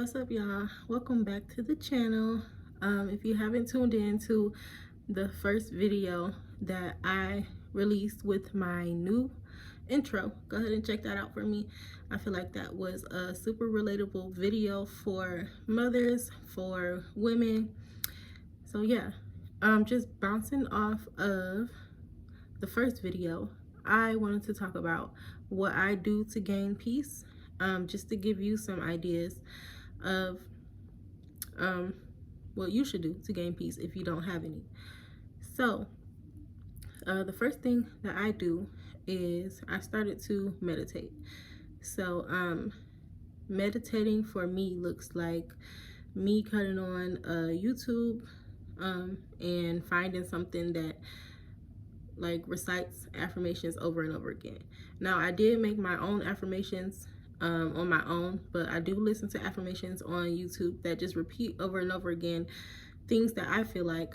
What's up, y'all? Welcome back to the channel. If you haven't tuned in to the first video that I released with my new intro, go ahead and check that out for me. I feel like that was a super relatable video for mothers, for women. So yeah, just bouncing off of the first video, I wanted to talk about what I do to gain peace, just to give you some ideas of what you should do to gain peace if you don't have any. So the first thing that I do is I started to meditate. So meditating for me looks like me cutting on YouTube and finding something that like recites affirmations over and over again. Now, I did make my own affirmations on my own, but I do listen to affirmations on YouTube that just repeat over and over again things that I feel like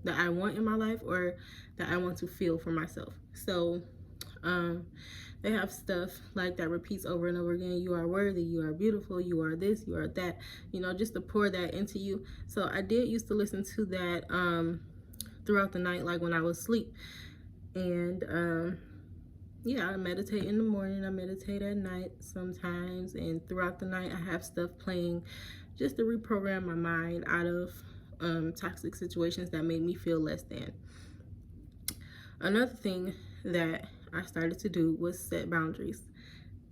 that I want in my life or that I want to feel for myself. So they have stuff like that repeats over and over again. You are worthy, you are beautiful, you are this, you are that, you know, just to pour that into you. So I did used to listen to that throughout the night, like when I was asleep. And yeah, I meditate in the morning, I meditate at night sometimes, and throughout the night I have stuff playing just to reprogram my mind out of toxic situations that made me feel less than. Another thing that I started to do was set boundaries.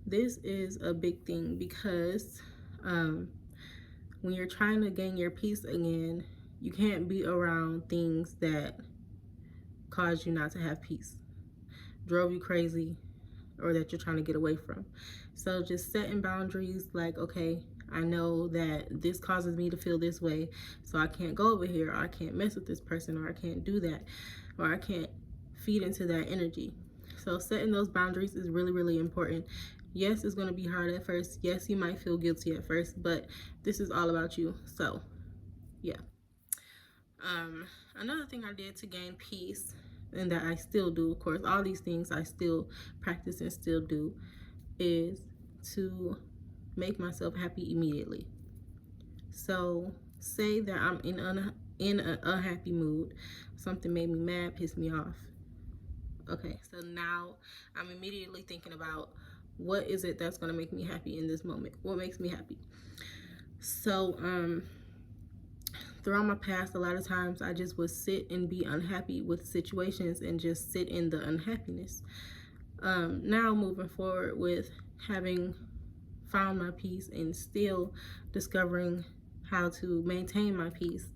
This is a big thing because when you're trying to gain your peace again, you can't be around things that cause you not to have peace, drove you crazy, or that you're trying to get away from. So just setting boundaries like, okay, I know that this causes me to feel this way, so I can't go over here, or I can't mess with this person, or I can't do that, or I can't feed into that energy. So setting those boundaries is really, really important. Yes, it's going to be hard at first. Yes, you might feel guilty at first, but this is all about you. So yeah. Another thing I did to gain peace, and that I still do, of course, all these things I still practice and still do, is to make myself happy immediately. So say that I'm in an unhappy mood, something made me mad, pissed me off. Okay, so now I'm immediately thinking about what is it that's going to make me happy in this moment? What makes me happy? So throughout my past, a lot of times I just would sit and be unhappy with situations and just sit in the unhappiness. Now moving forward with having found my peace and still discovering how to maintain my peace,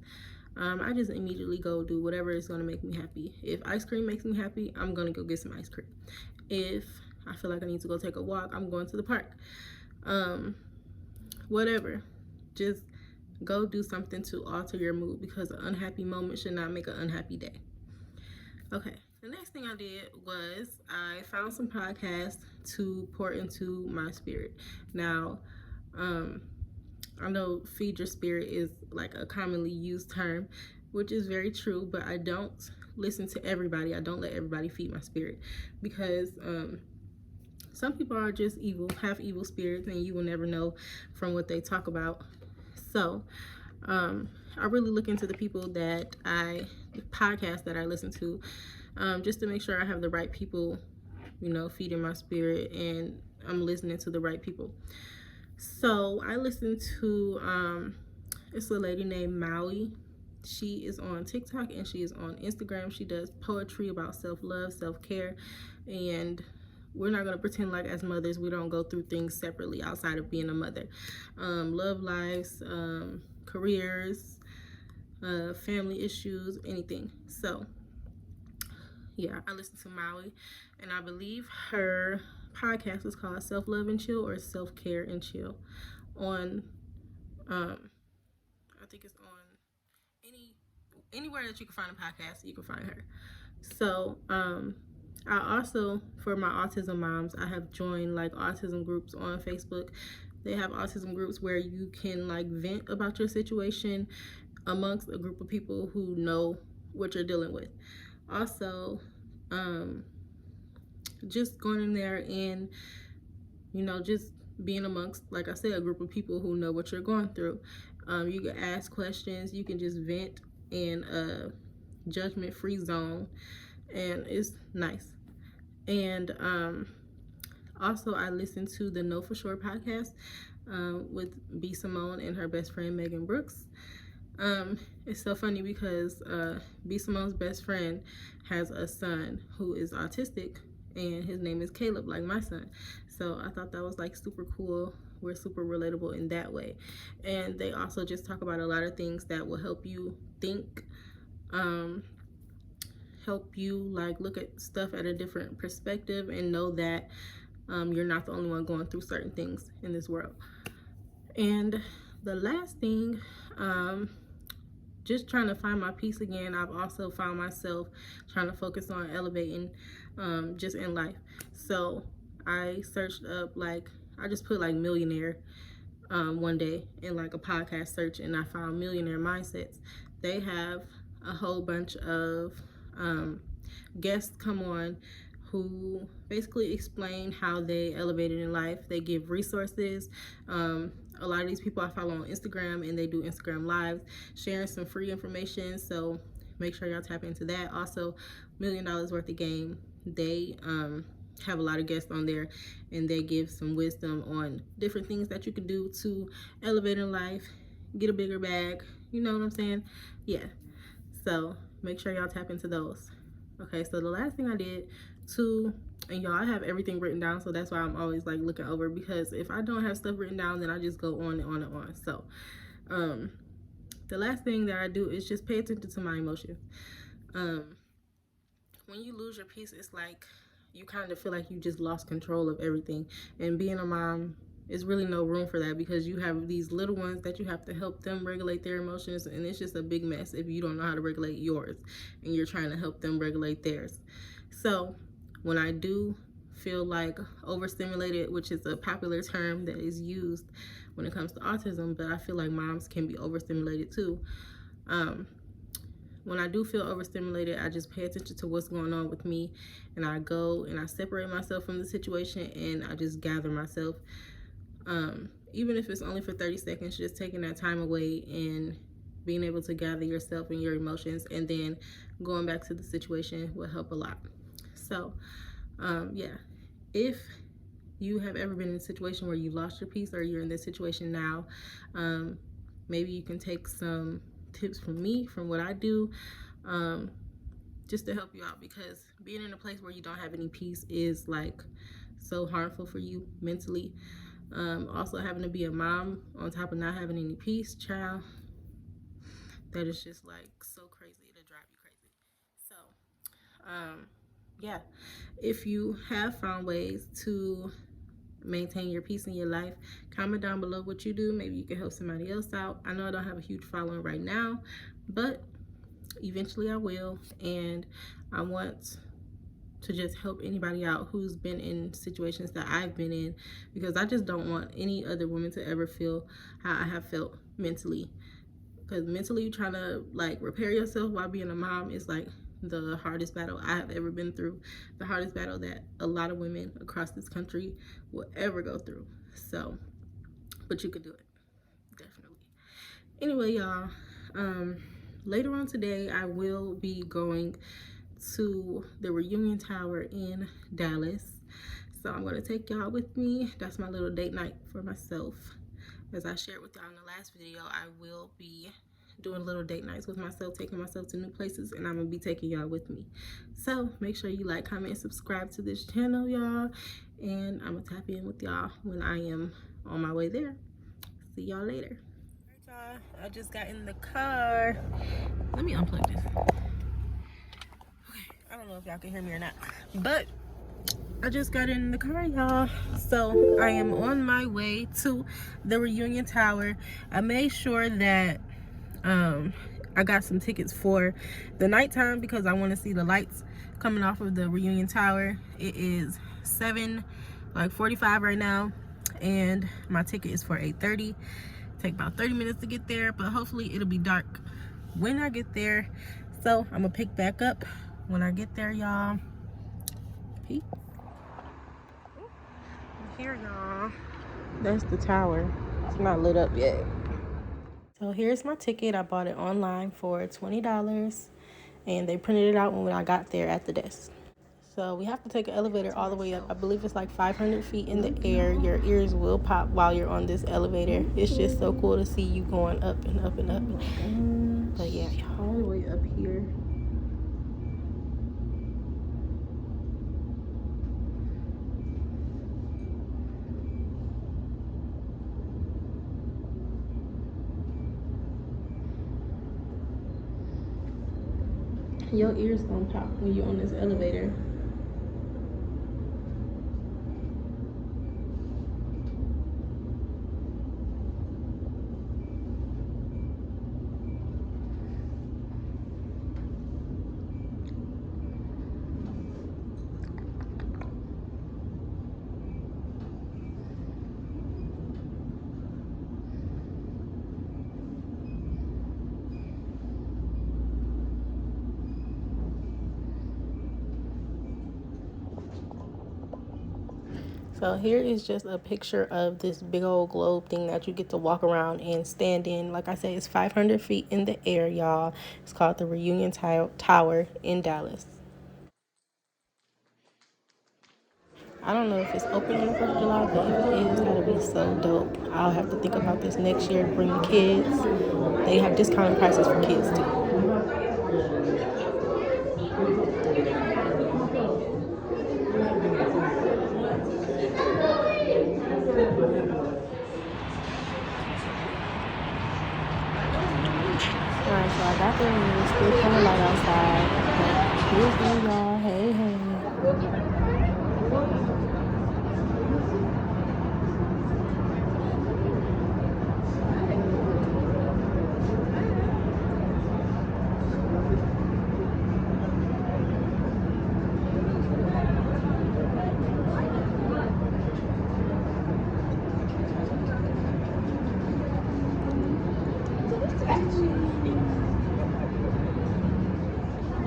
I just immediately go do whatever is going to make me happy. If ice cream makes me happy, I'm going to go get some ice cream. If I feel like I need to go take a walk, I'm going to the park. Whatever. Just go do something to alter your mood, because an unhappy moment should not make an unhappy day. Okay, the next thing I did was I found some podcasts to pour into my spirit. Now, I know feed your spirit is like a commonly used term, which is very true, but I don't listen to everybody. I don't let everybody feed my spirit, because some people are just evil, have evil spirits, and you will never know from what they talk about. So I really look into the people the podcasts that I listen to, just to make sure I have the right people, you know, feeding my spirit, and I'm listening to the right people. So I listen to, it's a lady named Maui. She is on TikTok and she is on Instagram. She does poetry about self-love, self-care, and we're not going to pretend like as mothers we don't go through things separately outside of being a mother. Love lives, careers, family issues, anything. So yeah, I listen to Maui, and I believe her podcast is called Self-Love and Chill, or Self-Care and Chill, on I think it's on anywhere that you can find a podcast, you can find her. So I also, for my autism moms, I have joined like autism groups on Facebook. They have autism groups where you can like vent about your situation amongst a group of people who know what you're dealing with. Also, just going in there and, you know, just being amongst, like I said, a group of people who know what you're going through. You can ask questions, you can just vent in a judgment-free zone, and it's nice. And also, I listened to the Know For Sure podcast with B. Simone and her best friend Megan Brooks. It's so funny because B. Simone's best friend has a son who is autistic, and his name is Caleb, like my son. So I thought that was like super cool. We're super relatable in that way. And they also just talk about a lot of things that will help you think, help you like look at stuff at a different perspective, and know that you're not the only one going through certain things in this world. And the last thing, just trying to find my peace again. I've also found myself trying to focus on elevating just in life. So I searched up, like, I just put like millionaire one day in like a podcast search, and I found Millionaire Mindsets. They have a whole bunch of guests come on who basically explain how they elevated in life. They give resources. A lot of these people I follow on Instagram, and they do Instagram lives sharing some free information, so make sure y'all tap into that. Also, $1 million worth of game, they have a lot of guests on there, and they give some wisdom on different things that you can do to elevate in life, get a bigger bag, you know what I'm saying? Yeah, so make sure y'all tap into those. Okay, so the last thing I did too, and y'all, I have everything written down, so that's why I'm always like looking over, because if I don't have stuff written down, then I just go on and on and on. So the last thing that I do is just pay attention to my emotions. When you lose your peace, it's like you kind of feel like you just lost control of everything, and being a mom is really no room for that, because you have these little ones that you have to help them regulate their emotions, and it's just a big mess if you don't know how to regulate yours and you're trying to help them regulate theirs. So when I do feel like overstimulated, which is a popular term that is used when it comes to autism, but I feel like moms can be overstimulated too. When I do feel overstimulated, I just pay attention to what's going on with me, and I go and I separate myself from the situation, and I just gather myself. Even if it's only for 30 seconds, just taking that time away and being able to gather yourself and your emotions, and then going back to the situation will help a lot. So yeah, if you have ever been in a situation where you lost your peace, or you're in this situation now, maybe you can take some tips from me, from what I do, just to help you out, because being in a place where you don't have any peace is like so harmful for you mentally. Also, having to be a mom on top of not having any peace, child, that is just like so crazy, it'll drive you crazy. So yeah, if you have found ways to maintain your peace in your life, comment down below what you do. Maybe you can help somebody else out. I know I don't have a huge following right now, but eventually I will, and I want to just help anybody out who's been in situations that I've been in, because I just don't want any other woman to ever feel how I have felt mentally. Because mentally, trying to like repair yourself while being a mom is like the hardest battle I have ever been through, the hardest battle that a lot of women across this country will ever go through. So, but you could do it, definitely. Anyway, y'all, later on today, I will be going to the Reunion Tower in Dallas. So I'm going to take y'all with me. That's my little date night for myself. As I shared with y'all in the last video, I will be doing little date nights with myself, taking myself to new places, and I'm going to be taking y'all with me. So make sure you like, comment, and subscribe to this channel, y'all. And I'm going to tap in with y'all when I am on my way there. See y'all later. All right, y'all. I just got in the car. Let me unplug this. I don't know if y'all can hear me or not, but I just got in the car, y'all. So I am on my way to the Reunion Tower. I made sure that I got some tickets for the nighttime, because I want to see the lights coming off of the Reunion Tower. It is 7:45 right now, and my ticket is for 8:30. Take about 30 minutes to get there, but hopefully it'll be dark when I get there. So I'm gonna pick back up when I get there, y'all. Peace. I'm here, y'all. That's the tower. It's not lit up yet. So here's my ticket. I bought it online for $20, and they printed it out when I got there at the desk. So we have to take an elevator all the way up. I believe it's like 500 feet in the air. Your ears will pop while you're on this elevator. It's just so cool to see you going up and up and up. But yeah, all the way up here. Your ears gonna pop when you're on this elevator. So here is just a picture of this big old globe thing that you get to walk around and stand in. Like I said, it's 500 feet in the air, y'all. It's called the Reunion Tower in Dallas. I don't know if it's open on the 1st of July, but if it is, that'll be so dope. I'll have to think about this next year to bring the kids. They have discounted prices for kids too. Alright, so I got there and it's still kind of light outside. But here's me, y'all. Hey, hey.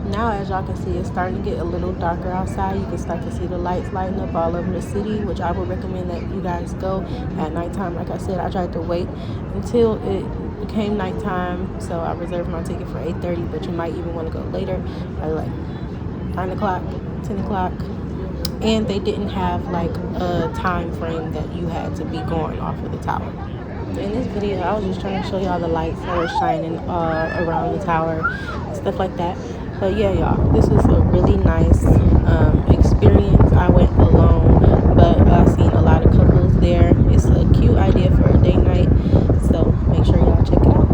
Now, as y'all can see, it's starting to get a little darker outside. You can start to see the lights lighting up all over the city, which I would recommend that you guys go at nighttime. Like I said, I tried to wait until it became nighttime, so I reserved my ticket for 8:30, but you might even want to go later, probably like 9 o'clock, 10 o'clock. And they didn't have like a time frame that you had to be going off of the tower. In this video, I was just trying to show y'all the lights that were shining around the tower and stuff like that. But yeah, y'all, this was a really nice experience. I went alone, but I've seen a lot of couples there. It's a cute idea for a date night, so make sure y'all check it out.